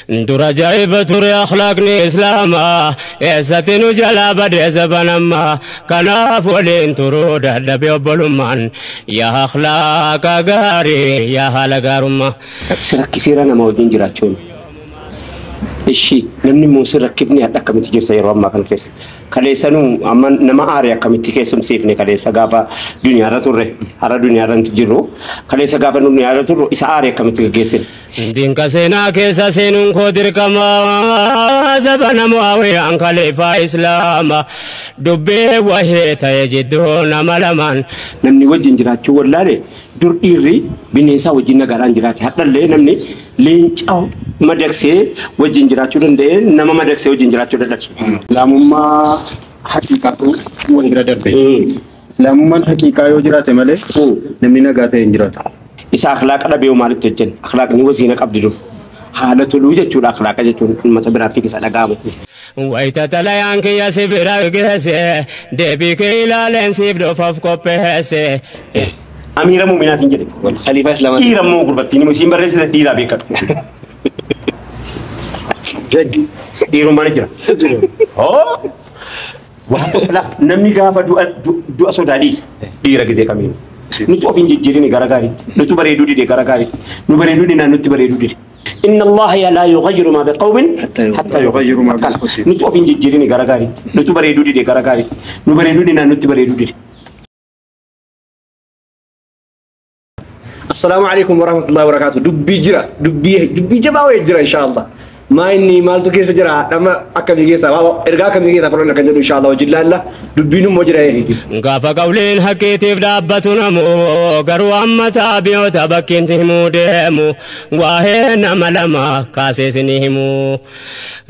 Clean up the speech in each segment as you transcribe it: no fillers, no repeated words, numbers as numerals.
درا جايبة تري أخلاقني إسلاما إساتينو جلا بدي زبنما كناف ولين ترود دبي بلومان يا أخلاق غاري يا هالغارما سرك سيرانا مودين جراتون الشيء نمني موسر ركبني أتاك متجر سيروان ما كان كيس كليسانو أما نما أريا كمتكيس مسيفني كليسا غافا دنيا راتورة هذا دنيا رانتجرو كليسا غافا دنيا راتورو إس أريا كمتكيسين دين كسينا كيسا سينون خودر كما زبنا معاوية عن خليفة إسلام دبي وهي تيجدون ملمان نمني وجين جراتو والله دور إيري بنيسا وجينا غاران جراتي حتى اللي نمني لينش أو مدرسة وجين جراتو دندي نما مدرسة وجين جراتو دندي سبحان الله إسلامما حقيقته وانجرا دربي إسلامما حقيقة يوجرات ماله نمني نغاته إنجراته إذا أخلاق أنا بيوم مالك تجن أخلاق نيوزينك أبدو حالة لوجة شو أخلاق جتون المتبرات في كسر أقامه ويتتليان كي يسبر الجهسة دبيك إلى لنسيب دفاف كوبهسة أمير مؤمنات جد خليفة إسلام إيرم مو قربتني مسيم بريس ديرا بيك جد إيرم مالك جرا وقت لا نمني قافة دو أسوداليس ديرا كذا كمين نتوقف إن جيرني غراغاري نتوبري دودي دي غراغاري نبري دودي نتوبري دودي إن الله لا يغير ما بقوم حتى يغير ما بأنفسهم نتوقف إن جيرني غراغاري نتوبري دودي دي غراغاري نبري دودي نتوبري دودي السلام عليكم ورحمة الله وبركاته دبي جبا ويجرا إن شاء الله ما إني مالتو كيس جرا لما أكمل كيس إرجع كمل كيس فرنا كنجر إن شاء الله وجل الله دبينو مجرا يعني غافا قولين حكيتي بدابتنا مو غرو أما تابيو تبكين تهمو ديمو واهنا ملما كاسسنهمو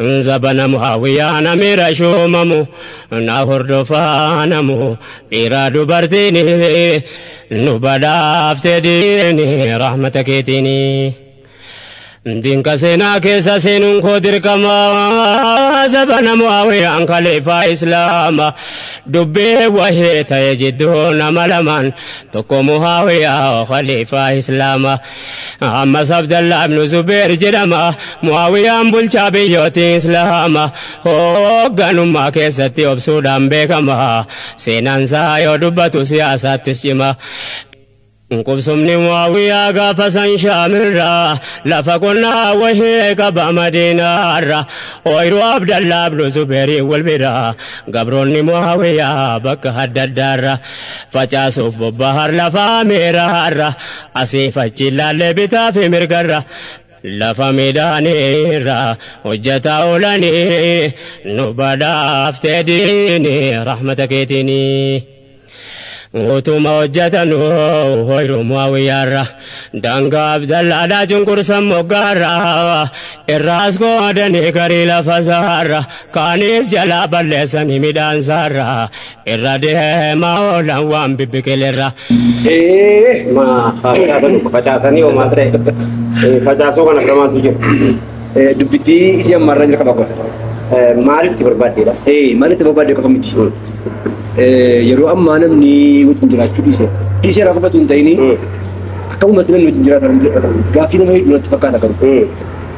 زبنا معاوية نمير شوممو نهر دفانمو إرادو برتيني نبدا افتديني رحمتك تيني دين كسينا كيسا سينون خودر كما زبنا معاوية عن خليفة إسلام دبي وهي تيجدون ملمان تكو معاوية خليفة إسلام أما سبد الله بن زبير جرما معاوية بلچا بيوتي إسلام هوغانو ما كيستي وبسودان بكما سينان سايو دبتو سياسات تسجما قبسمني معاوية قفصا شامرا لفقنا وهي قبا مدينة ويرو عبد الله بن زبير والبرا قبروني معاوية بك هد الدار فجاسوف ببهر لفا ميرا أسيف الجلال بتا في مرقرة لفا ميداني وجتا أولاني نبدا افتديني رحمتك تيني وتما وجتنو هيرو معاوية دانغا عبد الله دا جنكر سموغارا الراس قودني كري لفزارا كانيس جلا بلسني ميدان سارا الرده ماولا وان ببكلرا ما فجاسني وما أدري فجاسو كنا كمان تيجي دبتي إسي أمرنا جل كباكو مالك تبربادي لا مالك تبغى كفمتي يرو أما نمني وتنجرات شو ديسه رافع تنتيني أكمل مثلاً وتنجرات غافينا ما يدون تفكار كرو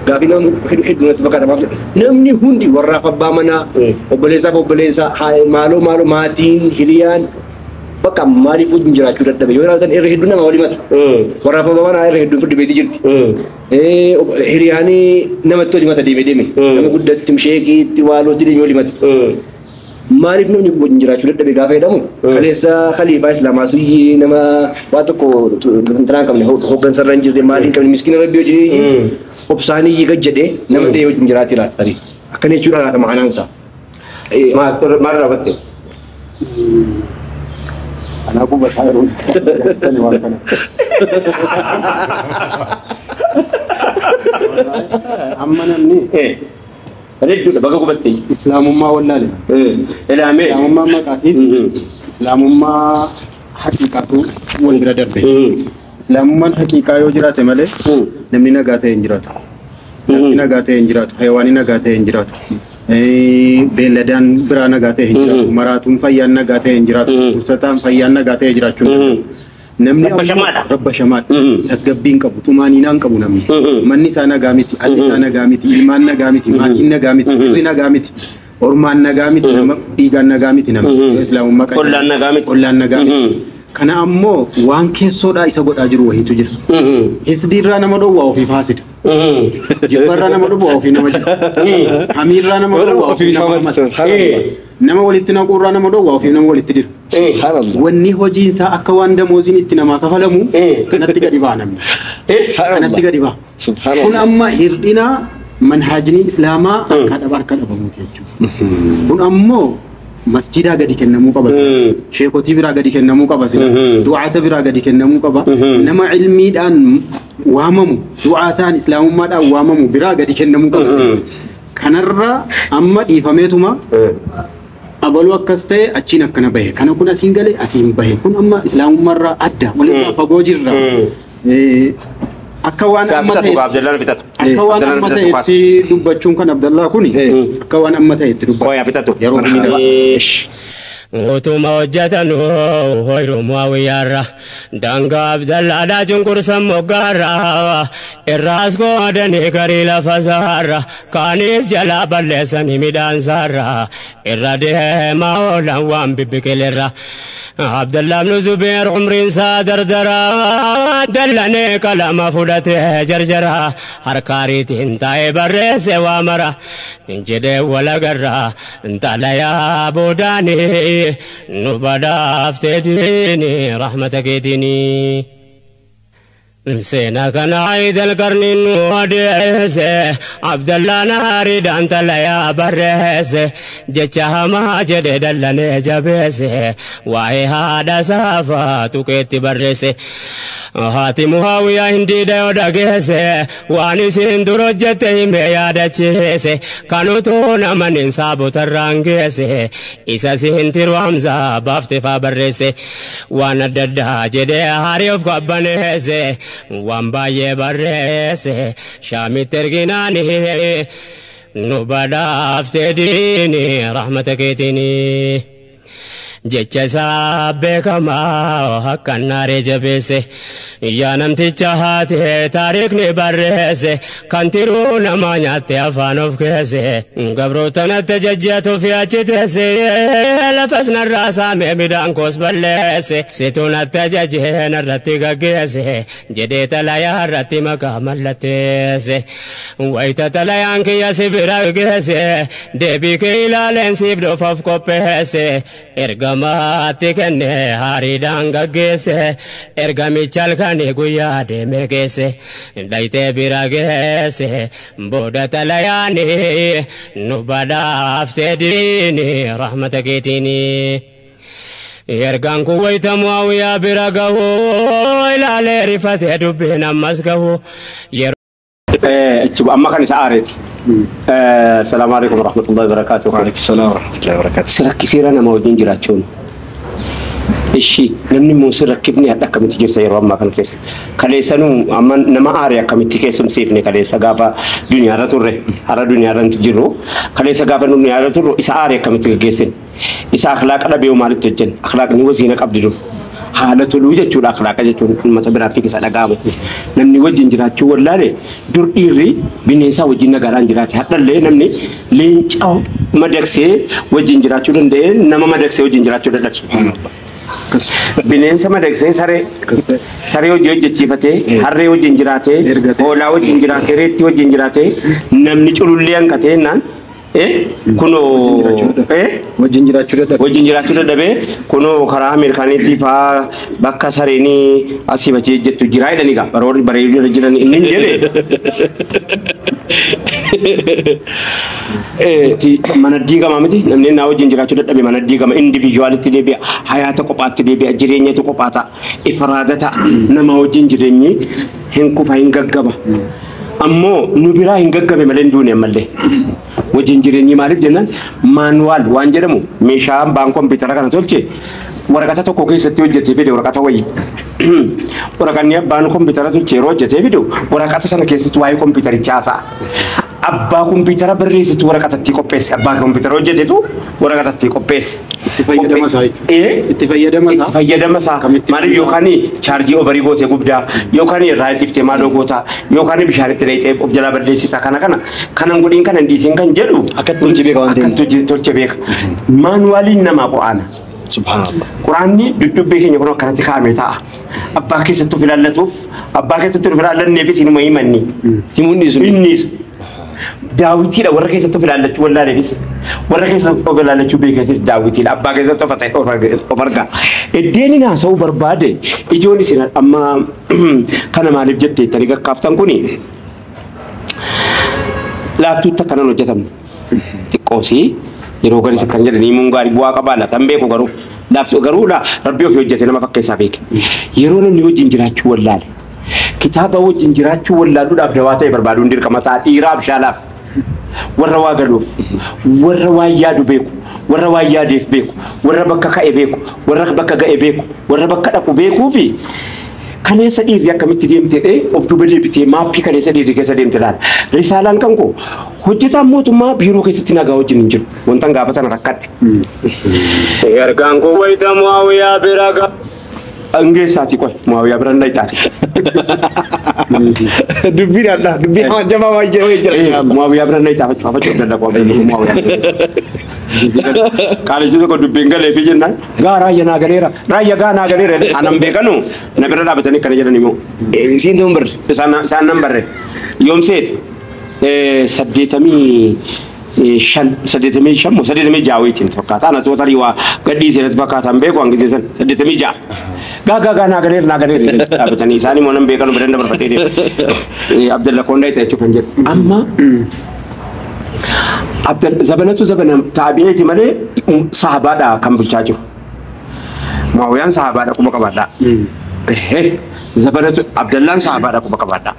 غافينا يدون تفكار ما نمني هندي ورافع بامنا وبليزا هاي مالو ماتين هليان بكم ماري فوت نجرات شو ده بيورا تان إرهدونا ما ولي مات ورافع بامنا إرهدون في البيت جرتي هلياني نمتو دي مات دي بديمي نم قدرت تمشيكي توالو تدي ولي مات maaliif namni kun jiraachuu dadhabe gaafa jedhamu kaleessa khaliifaa islaamaatu nama waa tokko tanaan qabne hoggansarra hin jirre maaliin qabne miskiina rabbi wajjin obsaanii gajjadhe nama ta'e wajjin jiraati laatari akkana jechuudha laata ma'anaan isaa maal raawwatte أنا أقول بس هاي أما نمني ردو بقى قبتي إسلام ما ولا لا إلى أمين إسلام ما كاتين إسلام ما حقيقته وانجرا دربي إسلام ما حقيقة يوجرات ماله نمني نغاته إنجرات نمني نغاته إنجرات حيواني نغاته إنجرات بلدان برا نغاته إنجرات مراتون فيان نغاته إنجرات وسطان فيان نغاته إنجرات namni Rabba shamaadha tasgabbiin qabu xumaaniinaan qabu namni manni isaa nagaa miti alli isaa nagaa miti ilmaan nagaa miti maatiin nagaa miti firri nagaa miti ormaan nagaa miti nama dhiigaan nagaa miti namni islaamummaa qabu qollaan nagaa miti kana ammoo waan keessoodhaa isa godhaa jiru wahiitu jira hisdiirraa nama dhowwaa ofii faasida jibbarraa nama dhowwaa ofii nama jira hamiirraa nama dhowwaa ofii nama walitti naquurraa nama dhowwaa ofii nama walitti dira wanni hojiinsaa akka waan damooziin itti namaa kafalamu kanatti gadi baa namni kanatti gadi baa kun amma hirdhina manhaajni islaamaa akka dhabamu jechuudha kun ammoo masjidaa gadi kennamuu qaba sheekotii biraa gadi kennamuu qaba du'aata biraa gadi kennamuu qaba nama ilmiidhaan waamamu du'aataan islaamummaadhaan waamamu biraa gadi kennamuu qaba kanarra amma dhiifameetuma abaluu akkas ta'e achiin akkana bahe kana kun asiin galee asiin bahe kun amma islaamummaarraa adda walirraa fagoo jirra akka waan amma ta'etti dubbachuun kan Abdallaa kuni akka waan amma ta'etti dubbatu yeroo utuma hojjetanu hoyru muawiyyaarra dangaa Abdallaadhaa cunqursan moggaarra irraas godhanii garii lafa saarra kaanis jalaa balleessanii midhaansaarra irra deemaa oolan waan bibbiqilirra Abdallah ibn Zubair umriin isaa dardara dallanee qalama fudhatee jarjara harkaariitiin taa'ee barreesse waa mara jedhee walagarra xalayaa boodaanii nu badaaftee diini rahmata keetiini سينا كان عيد القرن وديس عبد الله ناري دانت ليا بريس جتها ما جدد لني جبيس واي هذا سافات كيت بريس هاتي مهاوية هندي ديو داقيس واني سندرو جتهم يادتشيس كانوا تونا من انصابو ترانقيس إسا سهنتر وامزا بافتفا بريس وانا ددا جدي هاريوف قبانيس وامباية بريس شامي ترغناني نبادافت ديني رحمتك تيني jecha isaa beekamaa akka naaree jabeesse yaa namticha haate taariikni barreesse kan tiruu nama nyaatte afaan of keesse gabrootanatti jajjatuuf achi teesse lafas narraa saame midhaan koos balleesse situunatti ajajee narratti gaggeesse jedhee xalayaa irratti maqaa mallatteesse wayita xalayaan kiyya si bira geesse deebii kee ilaaleen siif dhufaaf qopheesse ergamaatti kenne hariidhaan gaggeesse ergamicha halkanii guyyaa deeme geesse dhayitee bira geesse booda xalayaani nu badaaftee diini rahmata keetiini ergaan kun wayita Muawiyaa bira gahu ilaalee rifatee dubbiin ammas gahu amma kan isa aareeti السلام عليكم ورحمة الله وبركاته. وعليكم السلام ورحمة الله وبركاته. سرك كثير أنا موجودين جراتشون. الشيء لمن موسر ركبني أتاك من تجير سير وما كان كيس. كليسانو أما نما أريا كم تكيسون سيفني كليسا غافا دنيا راتورة هذا دنيا رانتجيرو كليسا غافا دنيا راتورو إسا أريا كم تكيسين إسا أخلاق أنا بيومالي تجن أخلاق نيوزينك أبديرو haala toluu jechuudha akhlaaqa jechuun mata biraatti keessa dhagahamu namni wajjin jiraachuu wallaalee dur dhiirri bineensa wajjin nagaraan jiraate hadhallee namni leenca madaksee wajjin jiraachuu danda'e nama madaksee wajjin jiraachuu dadhabe subhanallah bineensa madaksee saree hojii hojjechiifatee harree wajjin jiraatee hoolaa wajjin jiraatee reetti wajjin jiraatee namni culullee hanqatee naan kuno wajjin jiraachuu dadhabe kuno karaa Ameerikaaniitii faa bakka sareenii asii bachee jettu jiraa jedhanii gaa baroonni bareedina jiran inni jedhe mana diigama miti namni naa wajjin jiraachuu dadhabe mana diigama individualitti deebi'a hayaata kophaatti deebi'a jireenyatu kophaata ifraadata nama wajjin jireenyi hin kufa hin gaggaba ammoo nu biraa hin gaggabe malee duuniyaa malee wajjin jireenyi maaliif jennaan maanuwaal waan jedhamu meeshaan baan kompiitara kana tolche waraqata tokko keessatti hojjetee fide waraqata wayii waraqanni abbaan kompiitara tolche yeroo hojjetee fide waraqata sana keessatti waa'ee kompiitarichaa haasa'a abbaa kompiitara barreessitu waraqatatti qopheesse abbaa kompiitara hojjetetu waraqatatti qopheesse. Itti fayyadama isaa. Itti fayyadama isaa. Itti fayyadama isaa. Maaliif yookaan chaarjii obarii gootee gubdaa yookaan irraa dhiftee maaloo goota yookaan bishaanitti dheeyxee of jalaa balleessita kanan godhiin kanan dhiisiin kan jedhu Akka tolche beeka waan ta'eef. akka tolche beeka. Maanuwaaliin namaa Qur'aana. Subhanallah. Quraanni duddubbee keenya kun akkanatti kaa'amee ta'a. Abbaa keessatti of ilaallatuuf abbaa keessatti of ilaallanneefis inuma himanni. Himuun sun. Innis daawwitiidha warra keessatti of ilaallachuu wallaaleefis warra keessatti of ilaallachuu beekeefis daawwitiidha abbaa keessatti of argaa. Eddeeni naasa'uu barbaade ijoon isin amma kana maaliif jetteettanii gaggaaftan kuni laaftuutti akkanan hojjetamne xiqqoosii. Yeroo garis akkan jedhanii mun gaarii bu'aa qabaala tan beeku garuu garuudha rabbii ofii hojjete nama fakkeessaa beeke yeroo namni wajjin jiraachuu wallaale kitaaba wajjin jiraachuu wallaaluudhaaf dawaa ta'e barbaaduun dirqama ta'a dhiiraaf shaalaaf warra waa galuuf warra waa yaadu beeku warra waa yaadeef beeku warra bakka ka'e beeku warra bakka ga'e beeku warra bakka dhaqu beekuu fi kaneessa dhiirri akkamitti deemtee of duuba deebitee maappii kaneessa dhiirri keessa deemte laala. Risaalaan kan koo hojjetaan mootummaa biiroo keessatti nagaa wajjin hin jiru. Wantan gaafa sana rakkadhe. Ergaan koo wayita Muawiyaa bira angeessaati qoy Muawiyaa bira ndaytaati. Dubbiidhaadha. Dubbii jabaa waan jira. Muawiyaa bira ndaytaafachuu afachuu danda'u Muawiyaa. Kaalejii tokko dubbiin galee fi jennaan gaa raayya naa galeera raayya gaa naa galeera anan beekanu na bira dhaabatanii kana jedhan immoo. Siin ta'uun barre. Isaan nan barre yoomseeti 85 saddeetamii jaawweetiin fakkaata ana tuwa tarii waa gadhiisee natti fakkaatan beeku hangisee san 86 gaa naa galeera dhaabatanii isaan immoo nan beekanu bira dabarfatee Abdalla Kondaa itti jechuuf kan jedhu amma zabanatu zabana taabi'eeti malee sahabaadha kan bulchaa jiru. Muawiyaan sahabaadha kuma qabaadha. Zabanatu Abdallaan sahabaadha kuma qabaadha.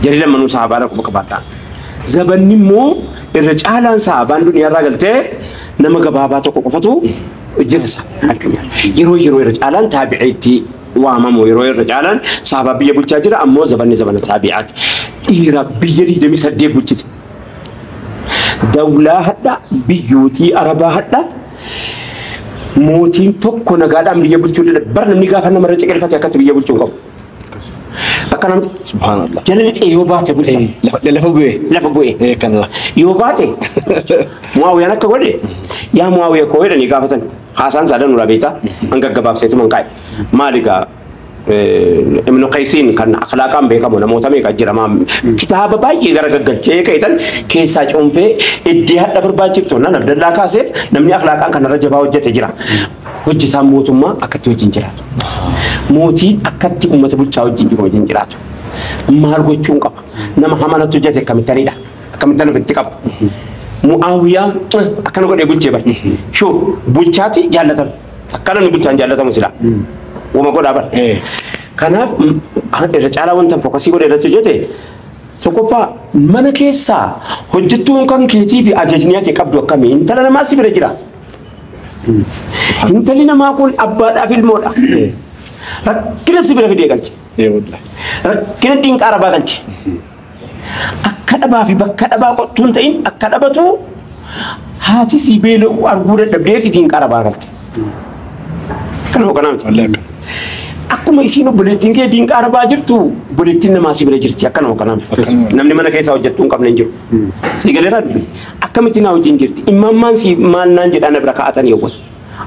Jari lamanuu sahabaadha kuma qabaadha. Zabanni immoo irra caalaan sahabaan duniyaarraa galtee nama gabaabaa tokko qofatu hojjeta addunyaa. Yeroo irra caalaan taabi'eetti waamamu yeroo irra caalaan sahabaa biyya bulchaa jira ammoo zabanni zabana taabi'aati. Dhiira biyya 28 bulchite. Dawlaa hadda biyyootii Arabaa hadda mootiin tokko nagaadhaan biyya bulchuu danda'u bar namni gaafa namarra ciqilfate akkatti biyya bulchuu qabu. Akka namatti Subhanallah. jalli cee yoo baate bulcha. Lafa bu'ee. Kanadha. Yoo baate Muawiyaan akka godhe yaa Muawiyaa koo jedhanii gaafatan haasaan saadan nurraa beektaa hanga gabaabseetu manqaa'e maaligaa Ibn Qaysiin kan akhlaaqaan beekamu namoota meeqa jira kitaaba baay'ee gara gaggalchee ka'itan keessaa cuunfee iddee hadha barbaachiftu nan Abdallaa kaaseef namni akhlaaqaan kanarra jabaa hojjete jira. Hojjetaan mootummaa akkatti wajjin jiraatu. Mootiin akkatti uummata bulchaa wajjin jiraatu. Maal gochuun qaba? Nama hamanatti hojjete akkamittanidha. Akkamittan ofitti qaba. Mu'aawiyaan akkana godhee bulchee bara. Shuuf bulchaati jaallatamu. Akkana nu bulchaan jaallatamu sila. Wama godhaa bara. Kanaaf irra caalaa wanta fookasii godhee irratti hojjete tokkoffaa mana keessaa hojjettuun kan keetii fi ajajniyaati qabdu akkamii intala namaa si bira jira. Intalli namaa kun abbaadhaaf ilmoodha. Rakkina si bira fidee galche. Rakkina dinqaa rabaa galche. Akka dhabaa fi bakka dhabaa qottuun ta'in akka dhabatu haati si beela'u arguu dadhabdeeti dinqaa rabaa galte. Kanuma kanaa miti. Akkuma isiin obboleettiin kee dinqaa rabaa jirtu obboleettiin namaa si bira jirti akkanuma kanaa miti. Namni mana keessaa hojjettuu hin qabne hin jiru. Si galeeraa dhufe akkamitti naa wajjin jirti imammaan si maal naan jedhaa na bira kaa'atanii yawwan.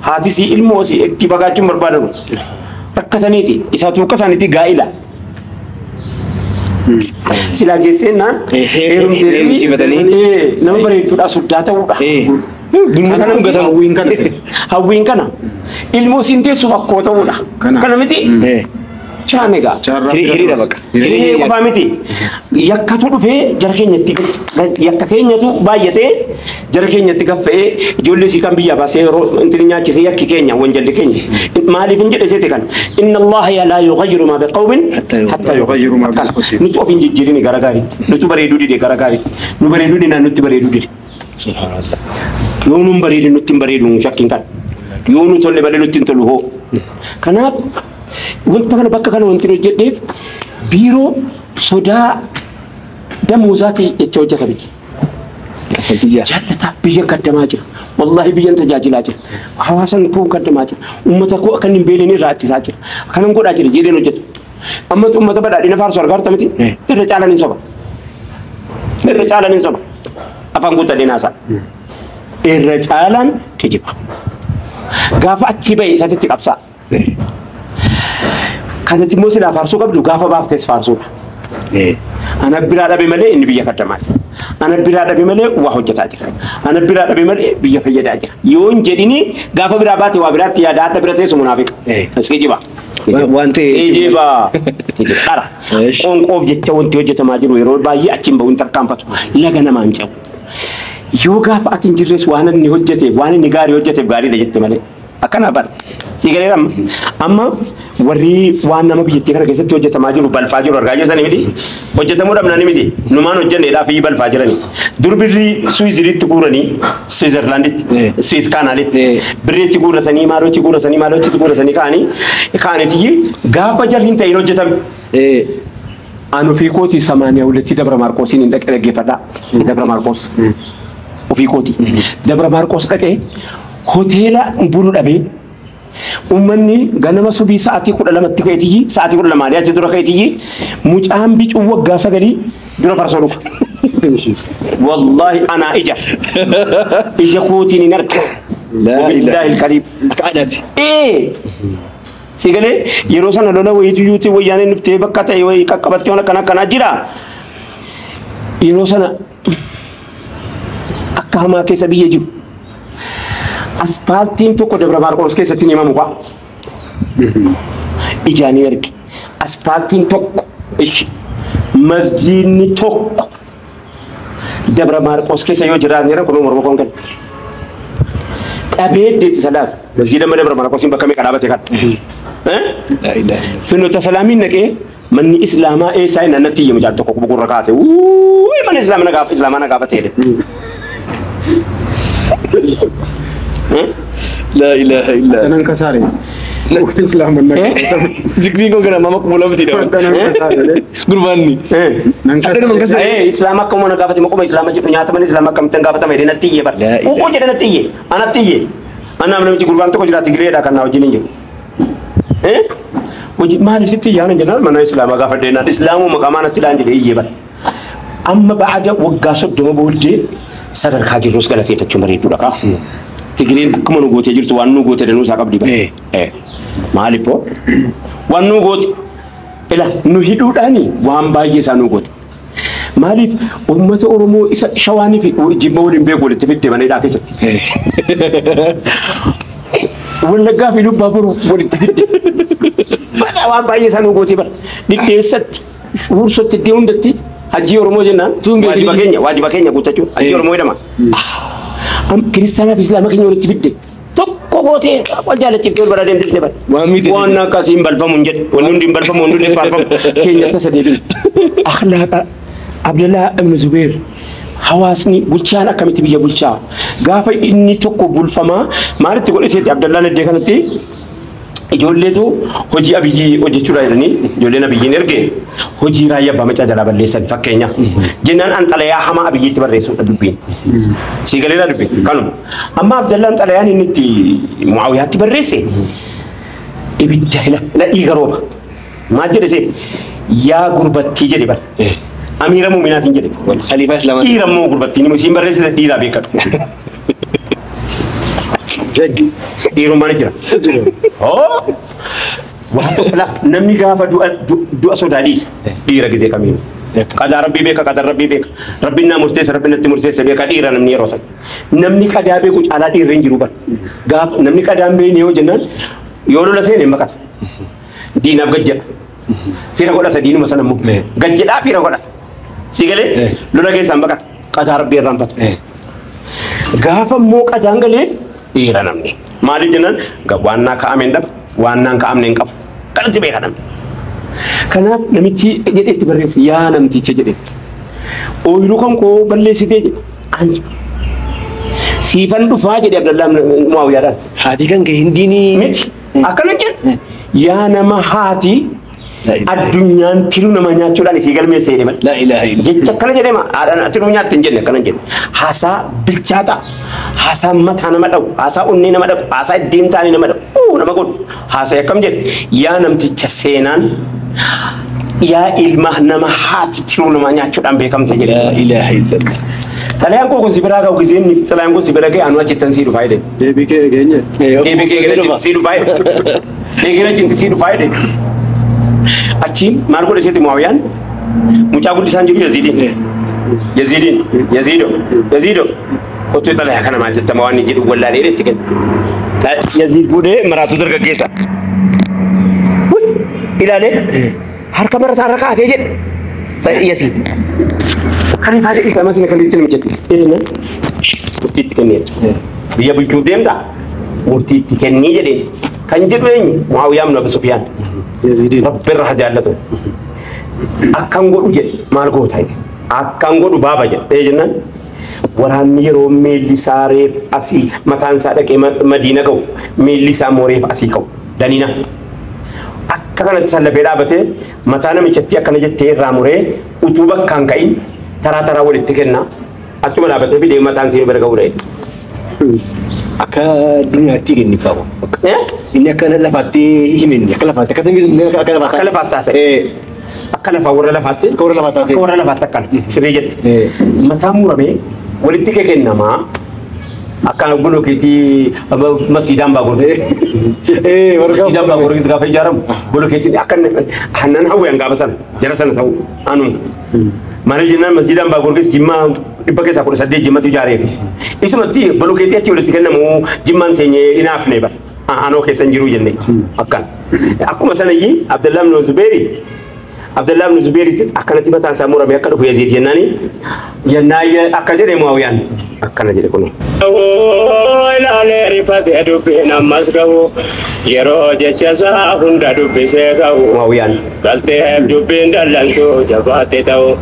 Haati si ilmoo si itti fagaachuun barbaadamu. Rakkataniiti isaa tuuqa isaaniitti gaa'ila. Silaa geesseen naan heerumsiifatanii nama bareedduudha soddaa ta'uudha. Hawwiin kana ilmoo siin teessuuf akkoo ta'uudha. Kana miti chaan egaa hiriira baqa. Hiriira qofaa miti yakkatu dhufee jara keenyatti yakka keenyatu baay'atee jara keenyatti gaffa'ee ijoollee sii kan biyyaa baasee yeroo intini nyaachisee yakki keenya wanjalli keenya maaliif hin jedhe seete kan inna allaha laa yughayyiru maa biqawmin hatta yughayyiru maa bianfusihim nuti of hin jijjiirini gara gaariitti nuti bareeduu dide gara gaariitti nu bareeduu dinaan nutti bareeduu dide. Subhanallah. Yoo nun bareedin nutti hin bareedu shakkiin kan yoo nu tolle malee nutti hin tolu hoo. Kanaaf wanta kana bakka kana wanti hojjedheef biiroo sodaa damuusaati jecha hojjeta biyya. Jaallata biyya kaddamaa jira. Wallahi biyyan tajaajilaa jira. Hawaasan koo kaddamaa jira. Uummata koo akka hin beelin irraa ittisaa jira. Akkanan godhaa jira jedheen hojjeta. Amma uummata badhaadhina faarsu argaarta miti. Irra caalan hin soba. Irra caalan hin soba. Afaan guuttadhee naasaa. Irra caalan kijiba. Gaafa achi bahe isatti qabsaa. Kanatti immoo silaa faarsuu qabdu gaafa baaftes faarsudha. Ana biraa dhabe malee inni biyya kaddamaa jira. Ana biraa dhabe malee waa hojjetaa jira. Ana biraa dhabe malee biyya fayyadaa jira. Yoon jedhini gaafa biraa baate waa biraatti yaada adda bira teessu munaafiqa. Kijiba. Wanti kijiba. Qara. Qoonqoof jecha wanti hojjetamaa jiru yeroo baay'ee achiin bahuun tarkaanfatu. Laga namaan cabu. Yoo gaafa ati hin jirres waan inni hojjeteef waan inni gaarii hojjeteef gaariidha jette malee. Akkana bara. Sigalee amma warri waan nama biyyattii kana keessatti hojjetamaa jiru balfaa jiru argaa jirtanii miti. Hojjetamuu dhabnanii miti. Numaan hojjenneedhaaf iyyuu balfaa jiranii. Dur birrii Suwiziritti guuranii Suwizerlaanditti Suwiz kaanaalitti birriitti guurasanii maalochi guurasanii maalochitti guurasanii kaanitii gaafa jarri hin ta'in hojjetame. Anu fi kooti 82 Dabra Maarqoosiin hin dhaqee dhaggeeffadhaa. Dabra Maarqoos. Ofii kooti. Dabra Maarqoos dhaqee hoteela bulu dhabee ummanni ganama subii sa'aatii 12tti ka'eetii sa'aatii 12 achi dura ka'eetii mucaan bicuu waggaa 9 dura farsoo dhuga. Wallahi ana ija kootiin hin arga. Billahi alqariib. Akaadati. Sigalee yeroo sana lola wayitiyyuuti wayyaaneen nuftee bakka ta'e wayi qaqqabattee waan akkanaa jira. Yeroo sana akka hamaa keessa biyya jiru. Aspaaltiin tokko Dabra Maarqoos keessatti ni himamu kwa. Ijaanii ergi. Aspaaltiin tokko masjiidni tokko Dabra Maarqoos keessa yoo jiraatne kun morma koon galti. Dhabee deetti salaatu. Masjiida Dabra Maarqoosiin bakka meeqa dhaabate kan. Finnoota salaamiin naqee manni islaamaa eessaa inni annatti iyya mucaan tokko bukurra kaate. Manni islaamaa na gaafa ta'e. La ilaha illa. Tanan kasare. Islam nan. Zikri ko kana mama kula biti da. Tanan kasare. Gurbanni. Nan kasare. Islam akka mo na gafati mo ko Islam jiru nyaata man Islam akka mtan gafata me na tiyye bar. Ko je na tiyye. Ana tiyye. Ana amna mti gurban to ko jira tigre da kana wajini jiru. Waji mali sitti yana jana mana Islam gafade na Islamu makamana tilanje de iyye bar. Amma ba'da wagga soddo boolde sadar ka jirus gala sefatu mari dulaka. Tigriin akkuma nu gootee jirtu waan nu goote danuu isaa qabdi bara. Maaliif waan nu goote ila nu hidhuudhaani waan baay'ee isaa nu goote. Maaliif uummata Oromoo isa shawaanii fi jimma waliin beeku walitti fidde baneedhaa keessatti. Wallaggaa fi lubbaa boruu walitti fidde. Bara waan baay'ee isaa nu goote bara. Dhidheessatti huursotti iddoo hundatti hajjii Oromoo jennaan waajiba keenya guuttachuun hajjii Oromoo jedhama. Kiristaanaa fi Islaama keenya walitti fidde tokko gootee wal jaalachiiftee wal bara deemtee bara. Waan akkasiin balfamu hin jedhu wanni hundi hin balfamu wanni hundi hin faarfamu keenya tasa deebiin. Akhlaaqa Abdallah ibn Zubair hawaasni bulchaan akkamitti biyya bulchaa gaafa inni tokko bulfamaa maalitti godheseeti Abdallah naddee kanatti ijoolleetu hojii abiyyi hojjechuudha jedhanii ijoolleen abiyyiin erge hojii raayyaa abbaa macaa jalaa balleessan fakkeenya jennaan an xalayaa hamaa abiyyiitti barreessuudha dubbiin siigaleedha dubbiin kanuma amma Abdallaan xalayaan inni itti Mu'aawiyaatti barreesse ibidda ila dhiiga rooba maal jedhe see yaa gurbattii jedhe bar amiira muuminaatiin jedhe Khalifa Islaamaa dhiira moo gurbattiin isiin barreessite dhiiraa beekatu. Dhiirummaan jira. Namni gaafa du'a sodaadhiisa dhiira gisee kamiin. Qadaa rabbii beeka qadaa rabbii beeka. Rabbiin naa murteessa rabbiin natti murteessa beeka dhiira namni yeroo san. Namni qadaa beeku caalaa dhiirri hin jiru bar. Gaafa namni qadaa hin beekne yoo jennaan yoo lola seene hin baqata. Diinaaf gajjedha. Fira godhata diinuma sana immoo. Gajjedhaa fira godhata. Sigalee lola keessaan baqata. Qadaa rabbii irraanfata. Gaafa immoo qadaan galeef dhiira namni. Maaliif jennaan waan naa kaa'ame hin dhabu waan naan kaa'amne hin qabu. Kanatti beeka namni. Kanaaf namichi jedheetti barreesse yaa namticha jedhe. Ooyiruu kan koo balleessitee jedhe. Ani siifan dhufaa jedhe Abdallaan Mu'aawiyaadhaan. Haati kan kee hindiinii miti. Akkana jedhe yaa nama haati addunyaan tiruu nama nyaachuudhaan isii galmeessee deeman. La ilaha illallah. Jecha akkana jedhema tiruu nyaatti hin jenne akkana jedhe haasaa bilchaata haasaa mataa nama dha'u haasaa onnee nama dha'u haasaa iddiin taanii nama dha'u nama godhu haasaa akkam jedhe yaa namticha seenaan yaa ilma nama haati tiruu nama nyaachuudhaan beekamte jedhe. La ilaha illallah. Talayaan koo kun sibira ga'u giseen talayaan koo sibira ga'e anu achittan sii dhufaa jedhe. Deebikee geenye. Deebikee ga'e sii dhufaa jedhe. Deeggaree jinti sii dhufaa jedhe. Achiin maal godhe seeti Muawiyaan mucaa guddisaan jiru Yaziido kottu xalayaa kana maal jettama waan jedhu wallaalee itti kenna Yaziid fuudhee maraatu dargaggeessa ilaalee harka marataa irra kaatee jedhe Yaziid kan ifaate isa masina kan itti namichatti murtii itti kenneera biyya bulchuuf deemta murtii itti kennii jedheen kan jedhu eenyu Muawiyaan ibn Abi Sufyaan Rabbi irra jaallatu akkan godhu jedhe maal goota jedhe akkan godhu baaba jedhe jennaan waraanni yeroo miilli isaa reef asii mataan isaa dhaqee Madiina ga'u miilli isaa mooreef asii ka'u danina akka kanatti sallafee dhaabatee mataa namichatti akkana jettee irraa muree utuu bakkaan ka'in taraa taraa walitti kenna achuma dhaabatee bidee mataan siin bira ga'u dha'e. Akka duniyaatti kenni babu. Inni akka lafaatti himinni akka lafaatti akka samii akka lafaatti haasa'e. Akka lafaa warra lafaatti akkana sirrii jette. Mataan muramee walitti kennamaa akka bolokeetii masjiidaan baagurgis. Masjiidaan baagurgis gaafa ijaaramu bolokeetiin akka hannan hawween gaafa sana jara sana ta'u anuma. Maaliif jennaan masjiidaan baagurgis jimmaa dhibba keessaa 18 jimmatu ijaareefi. Isumatti bolokeetii achi walitti kennamu jimmaan teenye inaafne bara. Anoo keessan jiru jenne akkan. Akkuma sanayyii Abdullah ibn Zubair akkanatti mataan isaa muramee akka dhufu Yaziid jennaani yennaa akka jedhe Muawiyaan akkana jedhe kun. Ilaalee rifatee dubbiin ammas gahu yeroo jecha isaa hunda dubbisee gahu Muawiyaan galteef dubbiin dallansuu jabaatte ta'u.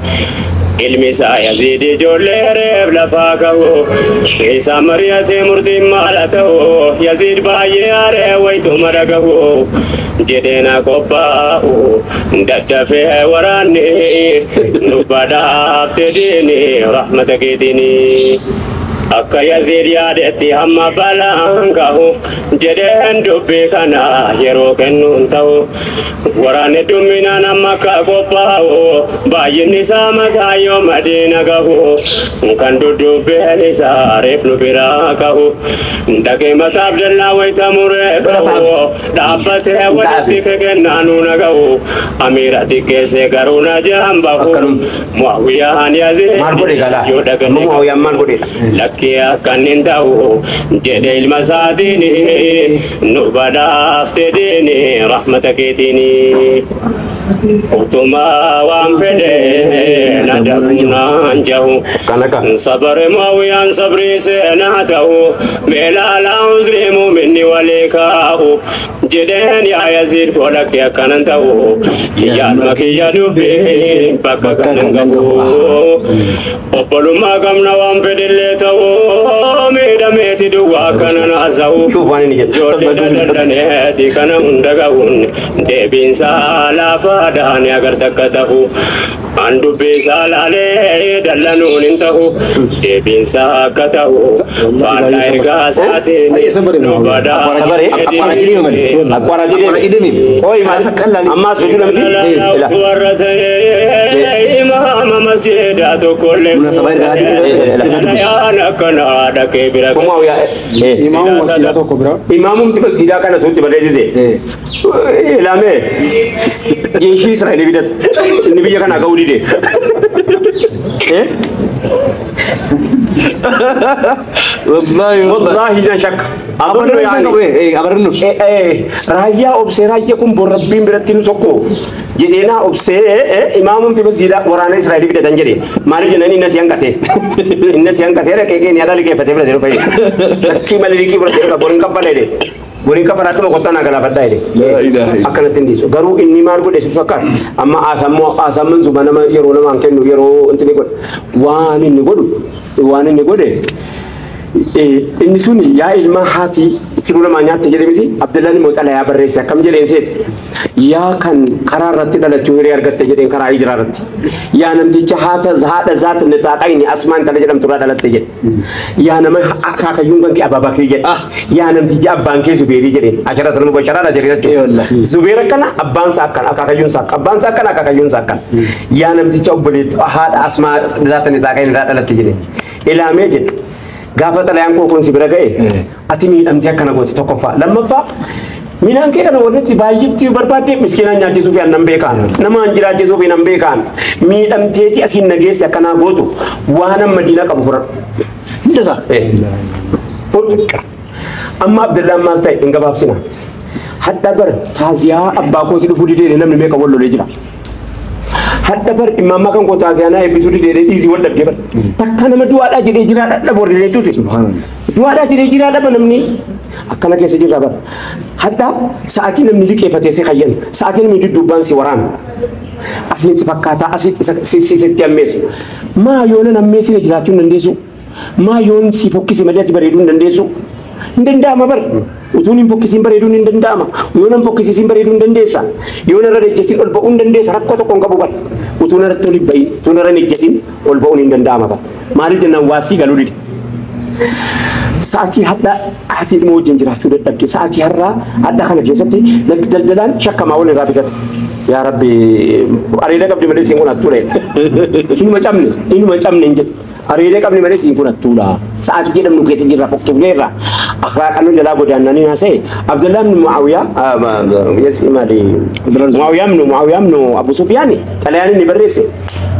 ilmi isaa Yaziid ijoollee reef lafaa gahu isa mari'atee murtiin maala ta'u Yaziid baay'ee aaree wayituma dhagahu jedheena qophaa'u daddafee waraanni nu badhaaf tedhiini rahmata keetiini. Akka Yaziid yaadetti hamma balaan gahu jedheen dubbii kana yeroo kennuun ta'u waraanni dhumminaan amma akka qophaa'u baay'inni isaa mataa yoo Madiina gahu kan duddubbeen isaa reef nu biraa gahu dhaqee mataa Abdallaa wayita muree gahu dhaabbatee walitti kennaanuu na gahu amiira xiqqeessee garuu na jaan bahu Muawiyaan Yaziid yoo dhaganii Kia kanin tahu jadi ilma saatini nu badhaaf tedhiini rahmata keetiini. Utuma waan fedhe nadabnaan jahu sabare Muawiyaan sabrii seenaa ta'u beelaalaa uzrii muuminni walii kaa'u jedheen yaa Yaziid godhakke akkanan ta'u yaaduma kiyya dubbii bakka kanan gahu obbolummaa gamna waan fedhillee ta'u miidhameeti duwwaa akkanan haasa'u ijoollee daddardaneeti kana hunda gahuun deebiinsaa laafaa daani agar takka ta'u an dubbisaa laalee dallanuun hin ta'u deebiinsaa akka ta'u faallaa ergaa isaatiin nu imaama masjiidaa tokkollee yaan akkanaa dhaqee bira imaamumti masjiidaa kana tuutti barreessite ilame jeeshii Israa'el bidat inni biyya kana ga'uu dide والله لا شك أظن يعني رايا أبصر رايا كم بربين برتين سكو جدينا أبصر إمامهم تبصير ورانا إسرائيل بدأ تنجري ما رجعنا الناس ينقطع الناس ينقطع لك كي نيادا لك فتح بدأ يروح كي مالك برتين كبرين كبلا ده Burin kafaratu mau kota nagala pada ini. Akan nanti so. Garu ini margo desi fakar. Amma asamman subana ma yero nama angken yero antini god. Wani ni godu. Ini suni ya ilma hati. Siru nama nyata jadi misi. Abdullah ni mau tala ya berresa. Kam jadi inset. yaa kan karaa irratti dhalachuu hiree argatte jedheen karaa hijiraa irratti yaa namticha haadha zaata nixaaqayni asmaan tala jedhamtu irraa dhalatte jedhe yaa nama akaakayyuun kan kee Abaabakrii jedhe yaa namticha abbaan kee Zubeerii jedheen asharatan mubasharaadha jedhee jechuudha Zubeer akkana abbaan isaa akkana akaakayyuun isaa abbaan isaa akkana akaakayyuun isaa akkana yaa namticha obboleetti haadha asmaa zaata nixaaqayni irraa dhalatte jedhe ilaamee jedhe gaafa xalayaan koo kun si bira ga'e ati miidhamtee akkana gooti tokkoffaa lammaffaa Minaan kee kana warreetti baay'iftii barbaadde miskiinaan nyaachisuu fi annan beekaan namaan jiraachisuu fi nan beekaan miidhamteeti asiin nageessi akkanaa gootu waan amma diina qabu fudhadhu. Hundasa amma Abdullaan maal ta'e hin gabaabsina hadda bar taaziyaa abbaa kooti dhufuu didee namni meeqa wal lolee jira. Hadda bar imammaa kan koo taaziyaa naa eebbisuu didee dhiisii wal dhabdee bar takka nama du'aadhaa jedhee jiraa dhadhabu warri leetuuti. Du'aadhaa jedhee jiraa dhaba namni akkana keessa jirra bar hadda sa'aatii namni liqeeffatee si hayyan sa'aatii namni dudduubbaan si waraan asiin si fakkaataa asitti sitti ammeessu maa yoona nammeessine jiraachuu hin dandeessu maa yoon si fokkisi malee ati bareeduu hin dandeessu hin danda'ama bar utuun hin fokkisiin bareeduun hin danda'ama yoona hin fokkisiin bareeduu hin dandeessa yoona irra ejjetiin ol ba'uu hin dandeessa rakkoo tokko hin qabu bar utuun irratti ol hin bahin utuun irra hin ejjetiin ol ba'uun hin danda'ama bar maaliif jennaan waasii galuu dide Sa'aatii hadda ati ilmoo wajjin jiraachuu dadhabde sa'aatii har'aa hadda kana keessatti daldalaan shakkamaa wal irraa bitate yaa rabbi areeda qabdi malee siin kun attuudha hinuma cabne hin jedhu areeda qabdi malee siin kun attuudha sa'aatii jedhamnu keessa jirra fokkifneerra akhlaaqannu jalaa godaannanii haasa'e Abdullah ibn Muawiyaa ibn Abu Sufyaan xalayaan inni barreesse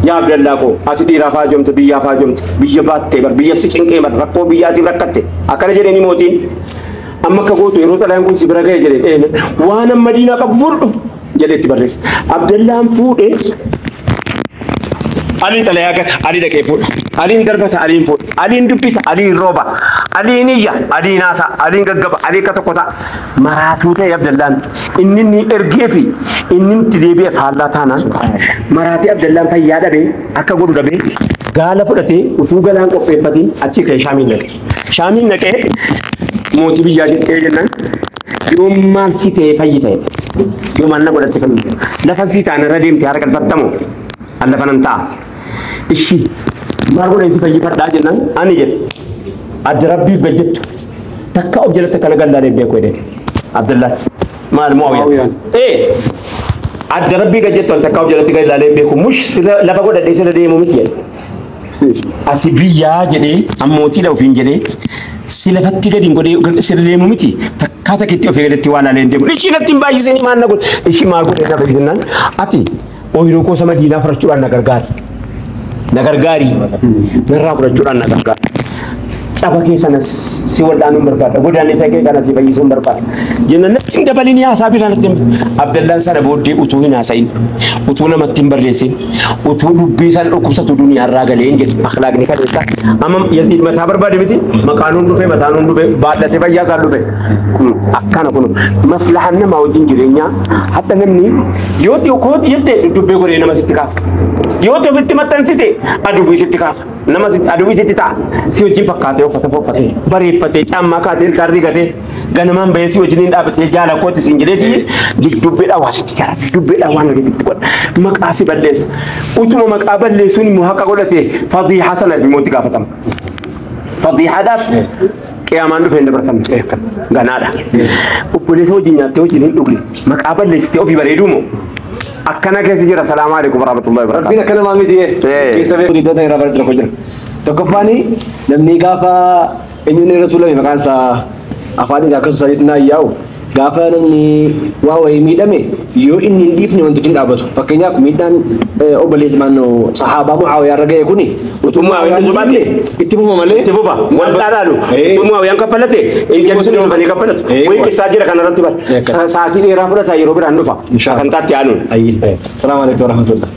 yaa Abdullah ko ati dhiiraa faajomte biyyaa faajomte biyya baattee bar biyya si cinqee bar rakkoo biyyaatiif rakkatte akkana jedhanii mootiin amma akka gootu yeroo xalayaan kun si bira ga'e jedheen waan amma diinaa qabu fudhu jedheetti barreesse Abdullaan fuudhee Ali xalayaa gata Ali dhaqee fuudha Aliin darbata Aliin fuudha Aliin dubbisa Aliin rooba Aliin iyya Aliin haasa Aliin gaggaba Aliin akka tokko ta'a maraatuu ta'e Abdullaan inni ni ergee fi inni itti deebi'ee faallaa taanaan maraatii Abdullaan fayyaa dhabee akka godhu dhabee gaala fudhatee utuu galaan qopheeffatiin achi ka'ee Shaamiin naqee mootii biyyaa jedhee jennaan yoom maaltii ta'ee fayyi ta'e yoom anna godhatte fayyi lafa sii taana irra deemtee harka galfattamoo alla fanan ta'a ishi maal godhan si fayyifadhaa jennaan ani jedhe adda rabbiif gajjettu takka of jalatti akkana gallaalee beeku jedhe Abdullah maal Muawiyaan adda rabbii gajjettu takka of jalatti gallaalee beeku mush lafa godhadhee sila deemu miti jedhe ati biyyaa jedhee ammootii dha ofiin jedhee si lafatti gadi hin godhee sila deemu miti takkaa takkitti ofii galatti waa laalee hin deemu ishii natti hin baay'isanii maal na godhe ishii maal godhee na fayyisannaan ati ooyiruu koo sama diinaa fudhachuudhaan na gargaari narraa fudhachuudhaan na gargaari dhaba keessanas si waldhaanuun barbaada godaanni isa kee kana si fayyisuun barbaada jennaan natti hin dabalin haasaa biraan natti Abdullaan sana booddee utuu hin haasa'in utuu namatti hin barreessin utuu dubbii sana dhukkubsatu duniyaarraa galee hin jedhu akhlaaqni kadeessa amma Yaziid mataa barbaade miti maqaanuun dhufe mataanuun dhufe baadhate fayyaa isaan dhufe akkana kun maslahan namaa wajjin jireenyaa hadda namni yoo kooti jettee dubbee godhee nama sitti kaasa yoo ofitti maxxansite adubii sitti kaasa nama adubii sitti ta'a si wajjin fakkaatee uffata bareeffatee caammaa kaatee garri gatee ganamaan bahee si wajjin dhaabatee jaala kooti siin jedheeti dubbeedhaan waa sitti jara dubbeedhaan waan walitti godha maqaa si balleessa utuma maqaa balleessuun immoo haqa godhatee fadhiihaa sana fi mootii gaafatama fadhiihaadhaaf qiyaamaan dhufee dabarfamne ganaadha obboleessa wajjin nyaattee wajjin hin dhugne maqaa balleessitee ofii bareeduu moo akkana keessa jira salaamu alaikum warahmatullahi wabarakatuh Rabbina kana maamiti keessa beeku dota irraa bareedu tokko jira tokkoffaani namni gaafa eenyuun irra tuulame maqaan isaa afaaniin akkasuma sadiitti naa yaa'u gaafa namni waa wayii miidhame yoo inni hin dhiifne wanti hin dhaabatu fakkeenyaaf miidhaan obboleessi maannoo sahaabaa Mucaawiyaa irra ga'e kuni utuu Mucaawiyaan zubaafne itti fufa malee itti fufa wal dhaadhaalu utuu Mucaawiyaan kaffalate injalli sun dhufanii kaffalatu wayii qissaa jira kanarratti bar sa'aatii dheeraa fudhata yeroo biraan dhufa sagantaatti aanuun. Salaamu alaikum warahmatullah.